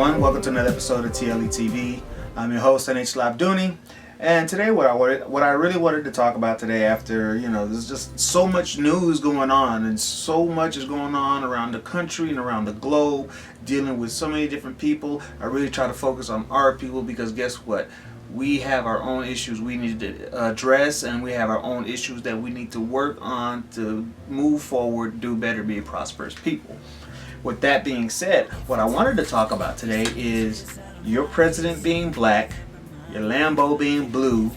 everyone, welcome to another episode of TLE TV. I'm your host NH Labduni, and today what I really wanted to talk about today, after there's just so much news going on and so much is going on around the country and around the globe, dealing with so many different people. I really try to focus on our people because guess what? We have our own issues we need to address, and we have our own issues that we need to work on to move forward, do better, be a prosperous people. With that being said, what I wanted to talk about today is your president being black, your Lambo being blue,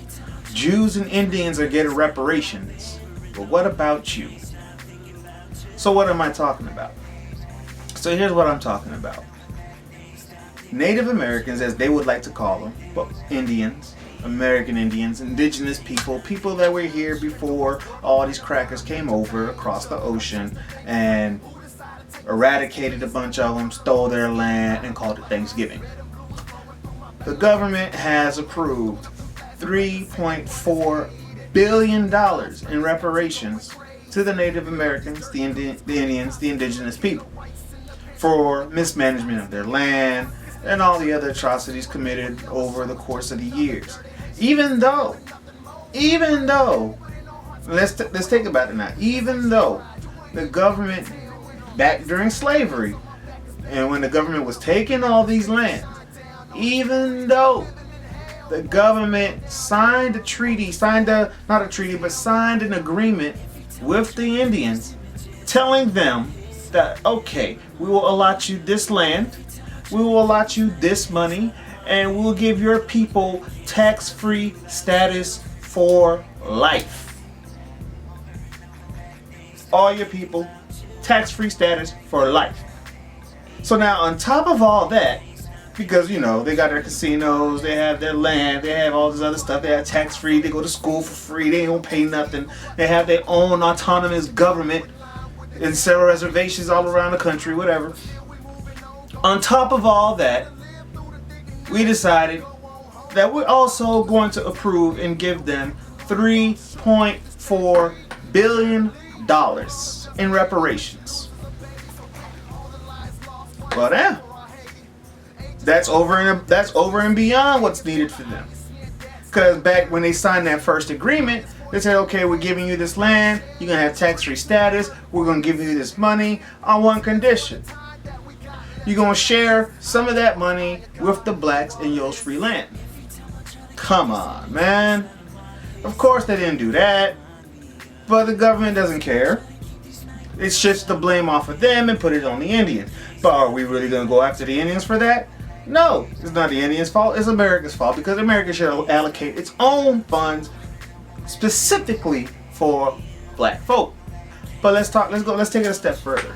Jews and Indians are getting reparations. But what about you? So what am I talking about? So here's what I'm talking about. Native Americans, as they would like to call them, well, Indians, American Indians, indigenous people, people that were here before all these crackers came over across the ocean and eradicated a bunch of them, stole their land, and called it Thanksgiving. The government has approved $3.4 billion in reparations to the Native Americans, the Indians, the indigenous people, for mismanagement of their land and all the other atrocities committed over the course of the years. Even though, let's think about it now, even though the government back during slavery, and when the government was taking all these lands, even though the government signed signed an agreement with the Indians, telling them that, okay, we will allot you this land, we will allot you this money, and we'll give your people tax-free status for life. All your people, tax-free status for life. So now, on top of all that, because they got their casinos, they have their land, they have all this other stuff, they have tax-free, they go to school for free, they don't pay nothing, they have their own autonomous government in several reservations all around the country, whatever. On top of all that, we decided that we're also going to approve and give them $3.4 billion in reparations. Well, now that's over and beyond what's needed for them. Because back when they signed that first agreement, they said, okay, we're giving you this land, you're gonna have tax-free status, we're gonna give you this money on one condition. You're gonna share some of that money with the blacks in your free land. Come on, man. Of course they didn't do that. But the government doesn't care. It shifts the blame off of them and put it on the Indians. But are we really going to go after the Indians for that? No, it's not the Indians' fault. It's America's fault, because America should allocate its own funds specifically for black folk. But let's take it a step further.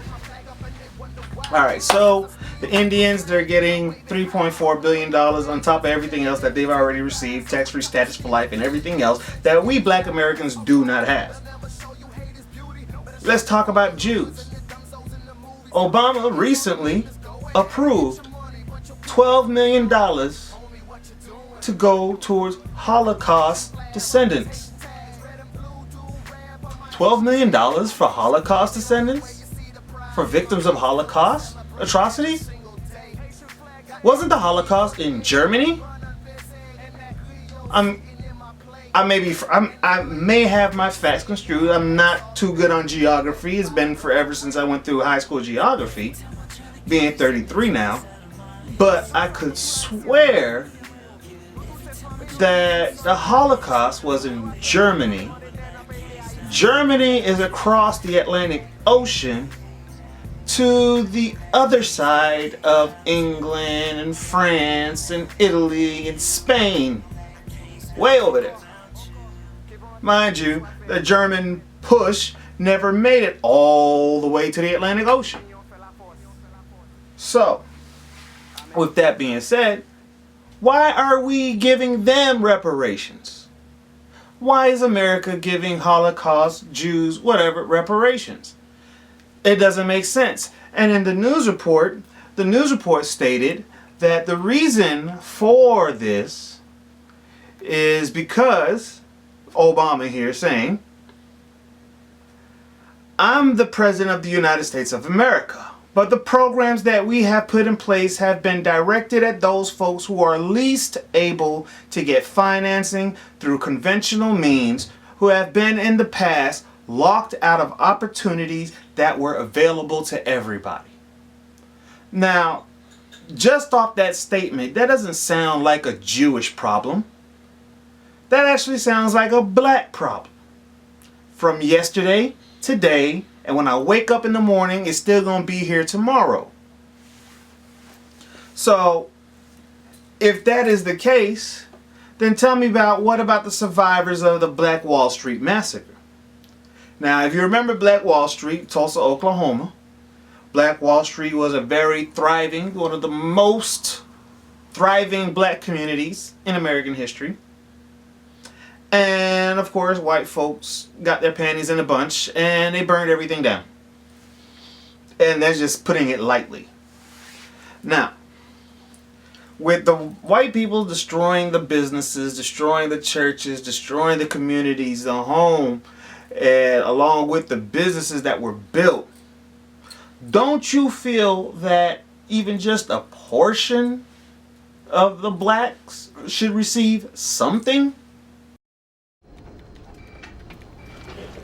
All right, so the Indians, they're getting $3.4 billion on top of everything else that they've already received, tax-free status for life and everything else that we black Americans do not have. Let's talk about Jews. Obama recently approved $12 million to go towards Holocaust descendants. $12 million for Holocaust descendants? For victims of Holocaust atrocities? Wasn't the Holocaust in Germany? I may have my facts construed. I'm not too good on geography. It's been forever since I went through high school geography, being 33 now. But I could swear that the Holocaust was in Germany. Germany is across the Atlantic Ocean to the other side of England and France and Italy and Spain. Way over there. Mind you, the German push never made it all the way to the Atlantic Ocean. So, with that being said, why are we giving them reparations? Why is America giving Holocaust, Jews, whatever, reparations? It doesn't make sense. And in the news report stated that the reason for this is because Obama here saying, I'm the President of the United States of America. But the programs that we have put in place have been directed at those folks who are least able to get financing through conventional means, who have been in the past locked out of opportunities that were available to everybody. Now, just off that statement, that doesn't sound like a Jewish problem. That actually sounds like a black problem. From yesterday, today, and when I wake up in the morning, it's still going to be here tomorrow. So, if that is the case, then tell me what about the survivors of the Black Wall Street Massacre? Now, if you remember Black Wall Street, Tulsa, Oklahoma, Black Wall Street was a very thriving, one of the most thriving black communities in American history. And of course, white folks got their panties in a bunch and they burned everything down. And that's just putting it lightly. Now, with the white people destroying the businesses, destroying the churches, destroying the communities, the home, and along with the businesses that were built, don't you feel that even just a portion of the blacks should receive something?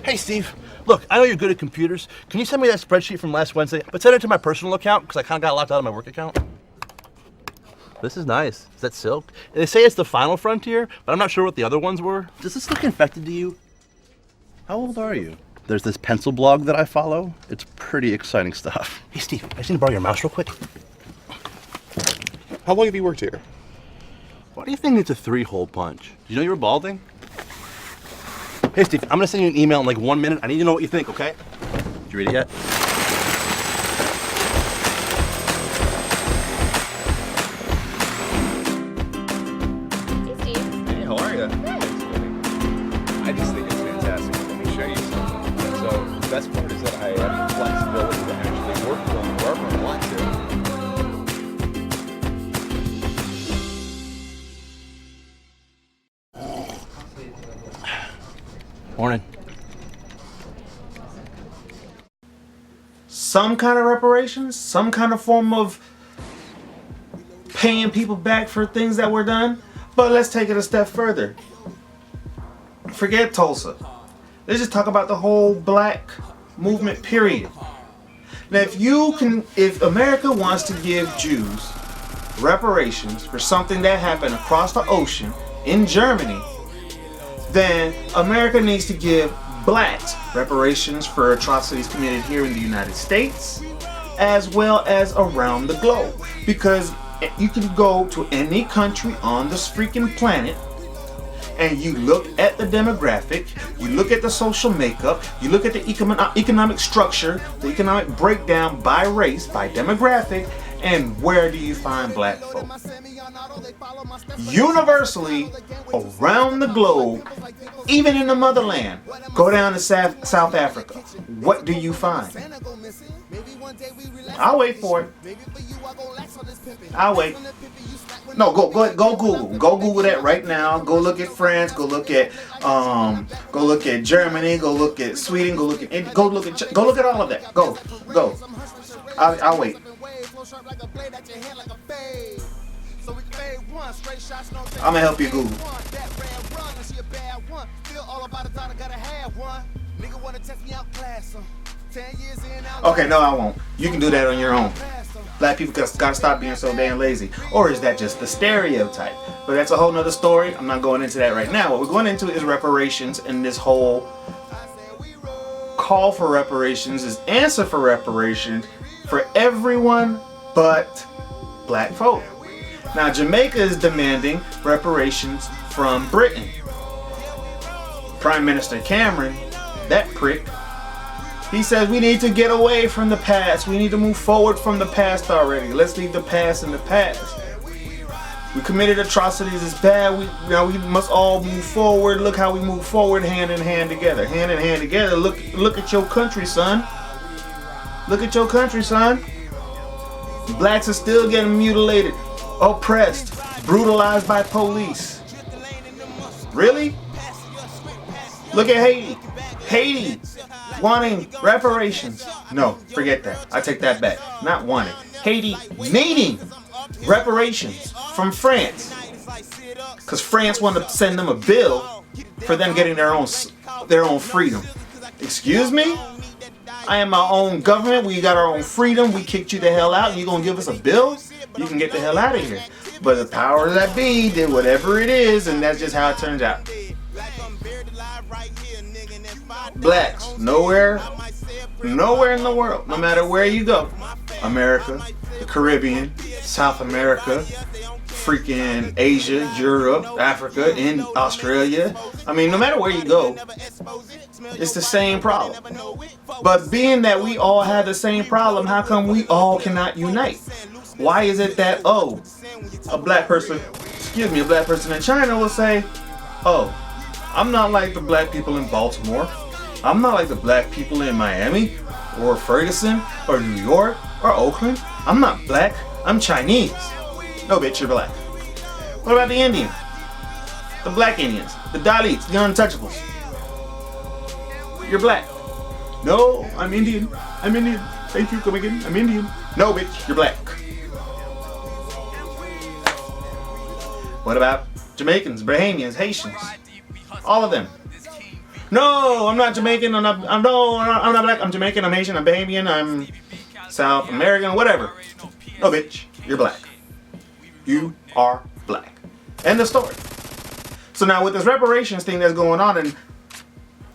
Hey Steve, look, I know you're good at computers. Can you send me that spreadsheet from last Wednesday, but send it to my personal account because I kind of got locked out of my work account? This is nice. Is that silk? They say it's the final frontier, but I'm not sure what the other ones were. Does this look infected to you? How old are you? There's this pencil blog that I follow. It's pretty exciting stuff. Hey Steve, I just need to borrow your mouse real quick. How long have you worked here? Why do you think it's a 3-hole punch? Did you know you were balding? Hey Steve, I'm gonna send you an email in like 1 minute. I need to know what you think, okay? Did you read it yet? Hey Steve. Hey, how are you? Good. I just think it's fantastic. Let me show you something. So the best part is that I have the flexibility to actually work from wherever I want to. Morning. Some kind of reparations? Some kind of form of paying people back for things that were done? But let's take it a step further. Forget Tulsa. Let's just talk about the whole black movement period. Now if America wants to give Jews reparations for something that happened across the ocean in Germany, then America needs to give blacks reparations for atrocities committed here in the United States as well as around the globe. Because you can go to any country on this freaking planet and you look at the demographic, you look at the social makeup, you look at the economic structure, the economic breakdown by race, by demographic, and where do you find black folk? Universally, around the globe, even in the motherland, go down to South Africa. What do you find? I'll wait for it. I'll wait. No, go Google. Go Google that right now. Go look at France. Go look at Germany. Go look at Sweden. Go look at all of that. Go. I'll wait. I'm gonna help you Google. Okay, no, I won't. You can do that on your own. Black people gotta stop being so damn lazy. Or is that just the stereotype? But that's a whole nother story. I'm not going into that right now. What we're going into is reparations, and this whole call for reparations is answer for reparations for everyone but black folk. Now Jamaica is demanding reparations from Britain. Prime Minister Cameron, that prick, he says we need to get away from the past. We need to move forward from the past already. Let's leave the past in the past. We committed atrocities. It's bad. We must all move forward. Look how we move forward, hand in hand together. Hand in hand together. Look at your country, son. Look at your country, son. Blacks are still getting mutilated, oppressed, brutalized by police. Really? Look at Haiti. Haiti wanting reparations. No, forget that. I take that back. Not wanted. Haiti needing reparations from France. Because France wanted to send them a bill for them getting their own freedom. Excuse me? I am my own government. We got our own freedom. We kicked you the hell out. And you gonna give us a bill? You can get the hell out of here. But the powers that be did whatever it is, and that's just how it turns out. Blacks, nowhere in the world, no matter where you go, America, the Caribbean, South America, freaking Asia, Europe, Africa, and Australia. I mean, no matter where you go, it's the same problem. But being that we all have the same problem, how come we all cannot unite? Why is it that, a black person in China will say, I'm not like the black people in Baltimore. I'm not like the black people in Miami or Ferguson or New York or Oakland. I'm not black. I'm Chinese. No, bitch, you're black. What about the Indians? The black Indians, the Dalits, the untouchables. You're black. No, I'm Indian. I'm Indian. Thank you, come again. I'm Indian. No, bitch, you're black. What about Jamaicans, Bahamians, Haitians? All of them. No, I'm not Jamaican. I'm not black. I'm Jamaican. I'm Haitian. I'm Bahamian. I'm South American. Whatever. No, bitch. You're black. You are black. End of story. So now with this reparations thing that's going on, and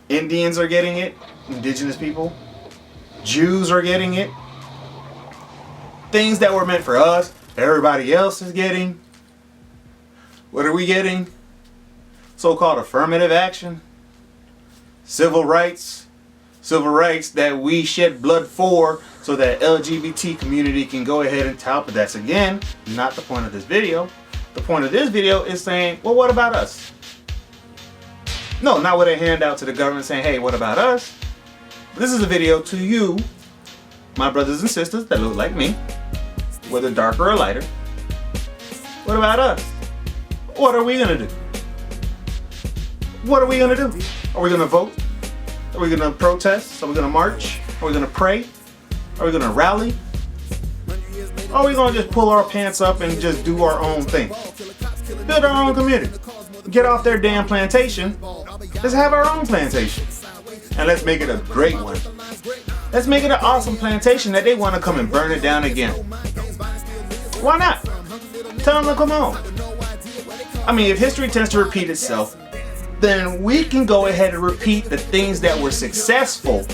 Indians are getting it, indigenous people, Jews are getting it, things that were meant for us, everybody else is getting. What are we getting? So-called affirmative action. Civil rights that we shed blood for so that LGBT community can go ahead and tout, but that's again not the point of this video. The point of this video is saying, well, what about us? No, not with a handout to the government saying, hey, what about us? This is a video to you, my brothers and sisters that look like me, whether darker or lighter. What about us? What are we gonna do? What are we gonna do? Are we gonna vote? Are we gonna protest? Are we gonna march? Are we gonna pray? Are we gonna rally? Or are we gonna just pull our pants up and just do our own thing? Build our own community. Get off their damn plantation. Let's have our own plantation. And let's make it a great one. Let's make it an awesome plantation that they want to come and burn it down again. Why not? Tell them to come on. I mean, if history tends to repeat itself, then we can go ahead and repeat the things that were successful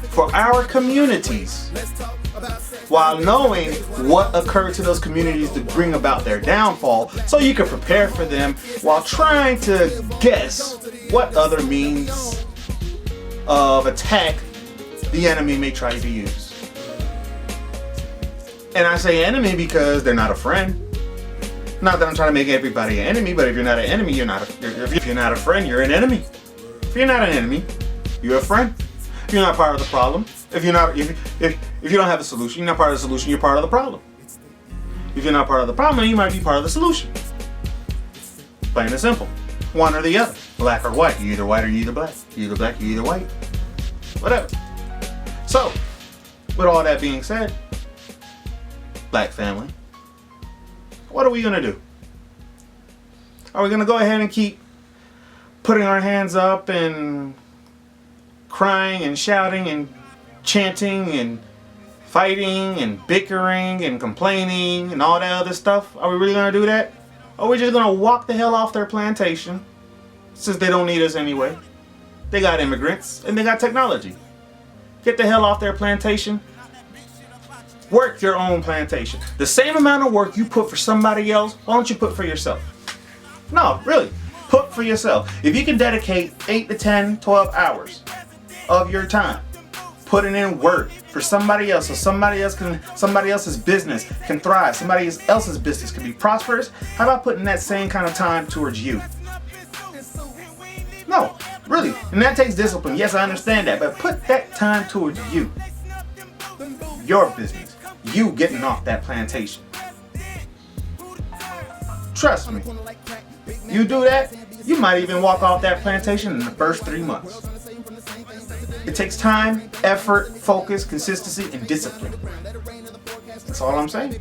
for our communities while knowing what occurred to those communities to bring about their downfall, so you can prepare for them while trying to guess what other means of attack the enemy may try to use. And I say enemy because they're not a friend. Not that I'm trying to make everybody an enemy, but if you're not an enemy, if you're not a friend, you're an enemy. If you're not an enemy, you're a friend. If you're not part of the problem, if you don't have a solution, you're not part of the solution, you're part of the problem. If you're not part of the problem, you might be part of the solution. Plain and simple. One or the other. Black or white. You're either white or you're either black. You're either black, you're either white. Whatever. So, with all that being said, black family, what are we going to do? Are we going to go ahead and keep putting our hands up and crying and shouting and chanting and fighting and bickering and complaining and all that other stuff? Are we really going to do that? Or are we just going to walk the hell off their plantation since they don't need us anyway? They got immigrants and they got technology. Get the hell off their plantation. Work your own plantation. The same amount of work you put for somebody else, why don't you put for yourself? No, really. Put for yourself. If you can dedicate 8 to 10, 12 hours of your time putting in work for somebody else so somebody else's business can thrive, somebody else's business can be prosperous, how about putting that same kind of time towards you? No, really. And that takes discipline. Yes, I understand that. But put that time towards you. Your business. You getting off that plantation. Trust me. You do that, you might even walk off that plantation in the first 3 months. It takes time, effort, focus, consistency, and discipline. That's all I'm saying.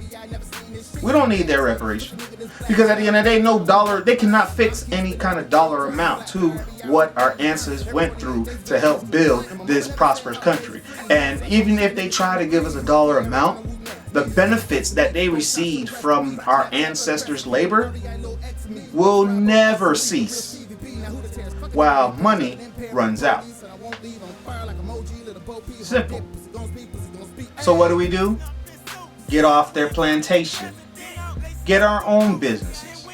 We don't need their reparations. Because at the end of the day, no dollar, they cannot fix any kind of dollar amount to what our ancestors went through to help build this prosperous country. And even if they try to give us a dollar amount, the benefits that they received from our ancestors' labor will never cease while money runs out. Simple. So what do? Get off their plantation. Get our own businesses.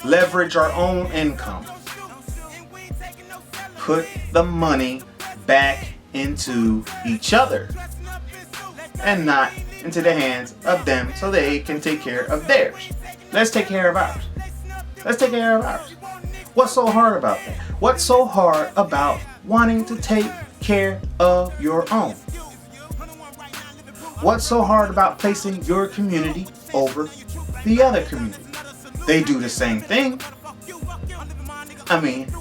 Leverage our own income. Put the money back into each other and not into the hands of them so they can take care of theirs. Let's take care of ours. Let's take care of ours. What's so hard about that? What's so hard about wanting to take care of your own? What's so hard about placing your community over the other community? They do the same thing. I mean,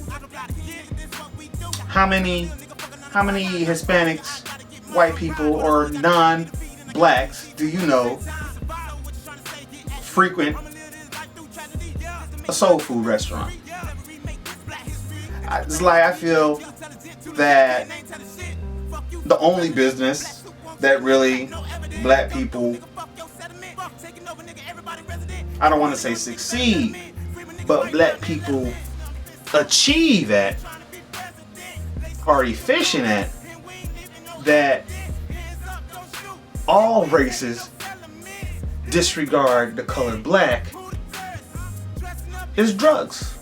how many Hispanics, white people, or non-blacks do you know frequent a soul food restaurant? It's like I feel that the only business that really black people, I don't want to say succeed, but black people achieve at, are efficient at, that all races disregard the color black, is drugs.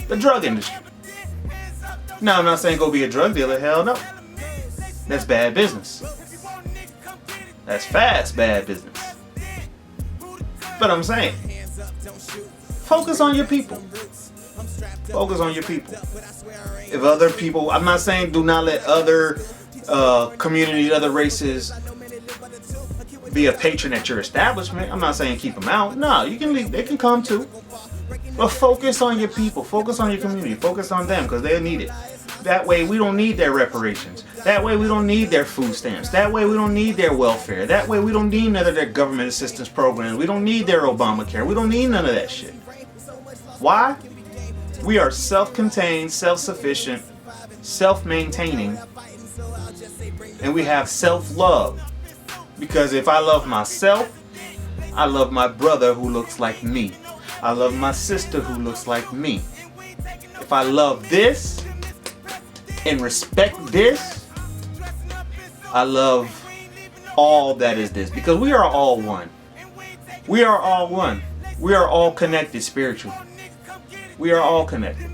The drug industry. Now, I'm not saying go be a drug dealer. Hell no. That's bad business. That's fast bad business. But I'm saying, focus on your people. Focus on your people. If other people, I'm not saying do not let other communities, other races be a patron at your establishment. I'm not saying keep them out. No, you can leave. They can come too. But focus on your people. Focus on your community. Focus on them because they need it. That way we don't need their reparations. That way we don't need their food stamps. That way we don't need their welfare. That way we don't need none of their government assistance programs. We don't need their Obamacare. We don't need none of that shit. Why? We are self-contained, self-sufficient, self-maintaining, and we have self-love. Because if I love myself, I love my brother who looks like me. I love my sister who looks like me. If I love this and respect this, I love all that is this. Because we are all one. We are all one. We are all connected spiritually. We are all connected.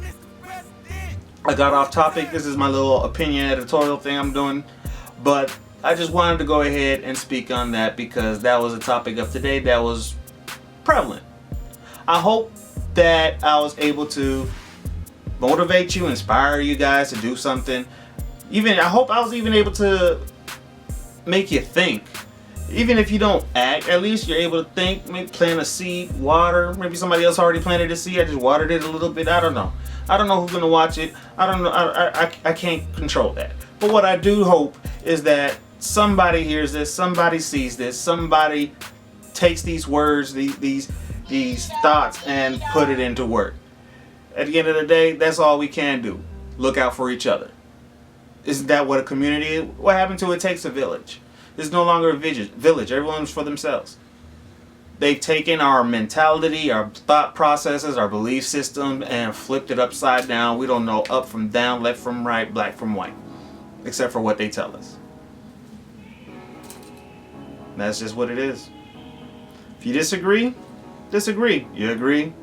I got off topic. This is my little opinion editorial thing I'm doing. But I just wanted to go ahead and speak on that because that was a topic of today that was prevalent. I hope that I was able to motivate you, inspire you guys to do something. I hope I was even able to make you think. Even if you don't act, at least you're able to think, maybe plant a seed, water. Maybe somebody else already planted a seed. I just watered it a little bit. I don't know. I don't know who's going to watch it. I don't know. I can't control that. But what I do hope is that somebody hears this, somebody sees this, somebody takes these words, these thoughts and put it into work. At the end of the day, that's all we can do. Look out for each other. Isn't that what a community is? What happened to It Takes a Village? It's no longer a village. Everyone's for themselves. They've taken our mentality, our thought processes, our belief system, and flipped it upside down. We don't know up from down, left from right, black from white, except for what they tell us. That's just what it is. If you disagree, disagree. You agree?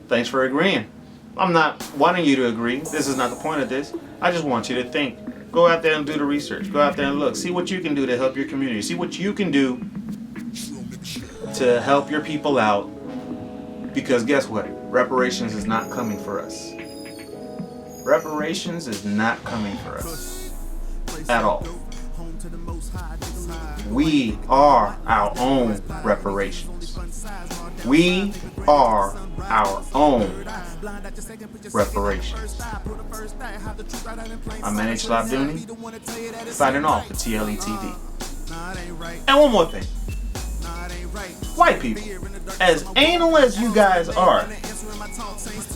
Thanks for agreeing. I'm not wanting you to agree. This is not the point of this. I just want you to think. Go out there and do the research. Go out there and look. See what you can do to help your community. See what you can do to help your people out. Because guess what? Reparations is not coming for us. Reparations is not coming for us. At all. We are our own reparations. We are our own reparations. I'm NH Labdooney, signing off for TLE TV. And one more thing. White people, as anal as you guys are,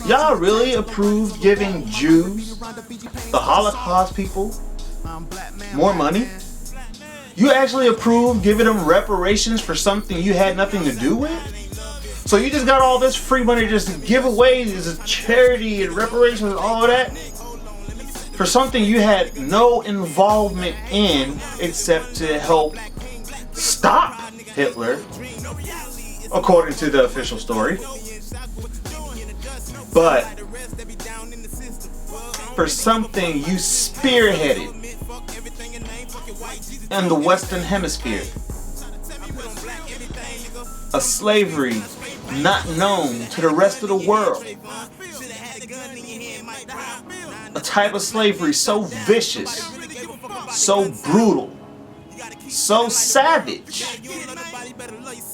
y'all really approve giving Jews, the Holocaust people, more money? You actually approve giving them reparations for something you had nothing to do with? So you just got all this free money just to give away as a charity and reparations and all of that for something you had no involvement in except to help stop Hitler, according to the official story. But for something you spearheaded in the Western Hemisphere, a slavery not known to the rest of the world, a type of slavery so vicious, so brutal, so savage,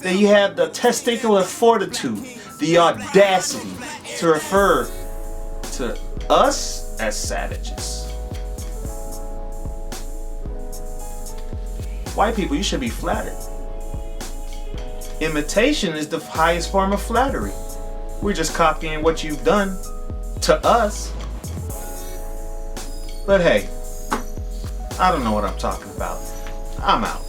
that you have the testicular fortitude, the audacity to refer to us as savages. White people, you should be flattered. Imitation is the highest form of flattery. We're just copying what you've done to us. But hey, I don't know what I'm talking about. I'm out.